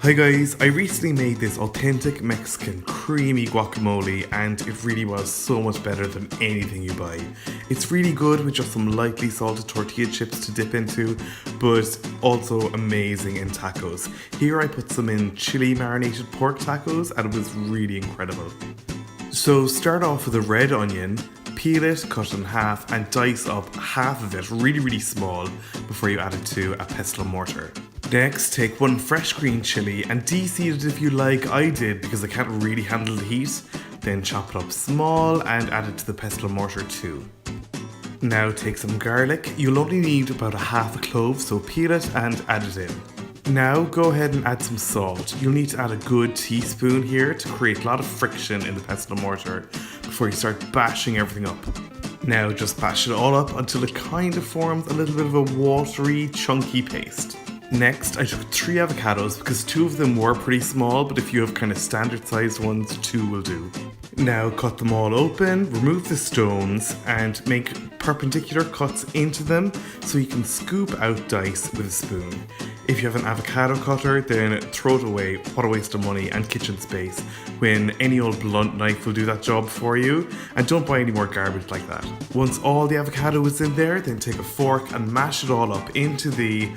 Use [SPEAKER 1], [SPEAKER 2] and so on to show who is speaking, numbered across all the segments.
[SPEAKER 1] Hi guys, I recently made this authentic Mexican creamy guacamole and it really was so much better than anything you buy. It's really good with just some lightly salted tortilla chips to dip into, but also amazing in tacos. Here I put some in chili marinated pork tacos and it was really incredible. So start off with a red onion, peel it, cut it in half and dice up half of it really small before you add it to a pestle and mortar. Next, take one fresh green chili and de-seed it if you like. I did because I can't really handle the heat. Then chop it up small and add it to the pestle and mortar too. Now take some garlic. You'll only need about a half a clove, so peel it and add it in. Now go ahead and add some salt. You'll need to add a good teaspoon here to create a lot of friction in the pestle and mortar before you start bashing everything up. Now just bash it all up until it kind of forms a little bit of a watery, chunky paste. Next, I took 3 avocados because 2 of them were pretty small, but if you have kind of standard sized ones, 2 will do. Now cut them all open, remove the stones and make perpendicular cuts into them so you can scoop out dice with a spoon. If you have an avocado cutter, then throw it away. What a waste of money and kitchen space when any old blunt knife will do that job for you, and don't buy any more garbage like that. Once all the avocado is in there, then take a fork and mash it all up into the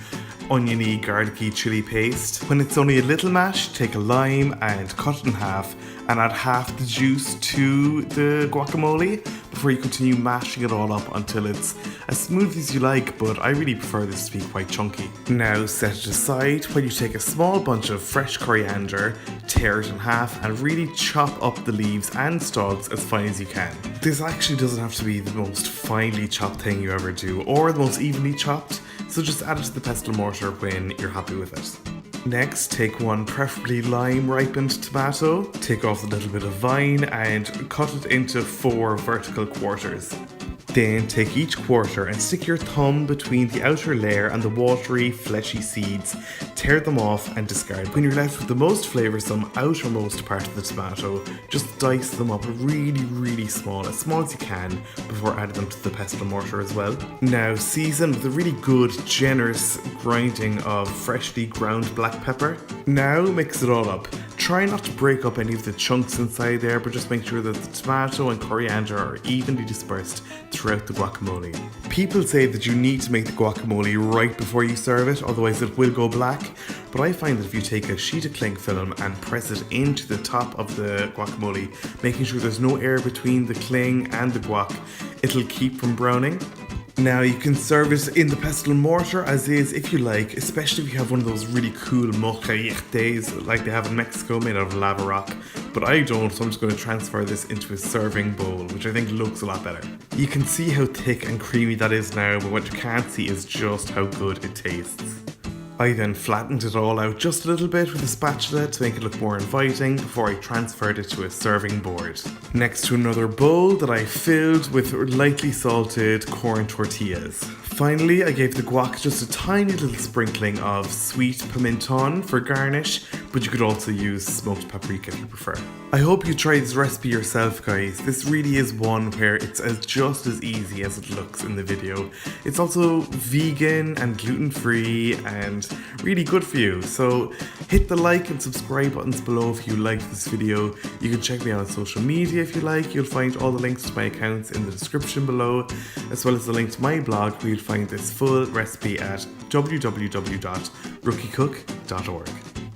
[SPEAKER 1] oniony, garlicky chili paste. When it's only a little mash, take a lime and cut it in half and add half the juice to the guacamole before you continue mashing it all up until it's as smooth as you like, but I really prefer this to be quite chunky. Now set it aside while you take a small bunch of fresh coriander, tear it in half and really chop up the leaves and stalks as fine as you can. This actually doesn't have to be the most finely chopped thing you ever do or the most evenly chopped, so just add it to the pestle and mortar when you're happy with it. Next, take one preferably lime ripened tomato, take off the little bit of vine and cut it into 4 vertical quarters. Then take each quarter and stick your thumb between the outer layer and the watery, fleshy seeds, tear them off and discard. When you're left with the most flavoursome outermost part of the tomato, just dice them up really small as you can before adding them to the pestle and mortar as well. Now season with a really good, generous grinding of freshly ground black pepper. Now mix it all up. Try not to break up any of the chunks inside there, but just make sure that the tomato and coriander are evenly dispersed throughout the guacamole. People say that you need to make the guacamole right before you serve it, otherwise it will go black, but I find that if you take a sheet of cling film and press it into the top of the guacamole, making sure there's no air between the cling and the guac, it'll keep from browning. Now you can serve it in the pestle and mortar as is if you like, especially if you have one of those really cool molcajetes like they have in Mexico made out of lava rock, but I don't, so I'm just going to transfer this into a serving bowl, which I think looks a lot better. You can see how thick and creamy that is now, but what you can't see is just how good it tastes. I then flattened it all out just a little bit with a spatula to make it look more inviting before I transferred it to a serving board. Next to another bowl that I filled with lightly salted corn tortillas. Finally, I gave the guac just a tiny little sprinkling of sweet pimenton for garnish, but you could also use smoked paprika if you prefer. I hope you try this recipe yourself, guys. This really is one where it's just as easy as it looks in the video. It's also vegan and gluten-free and really good for you. So hit the like and subscribe buttons below if you liked this video. You can check me out on social media if you like. You'll find all the links to my accounts in the description below, as well as the link to my blog where you'll find this full recipe at www.rookiecook.org.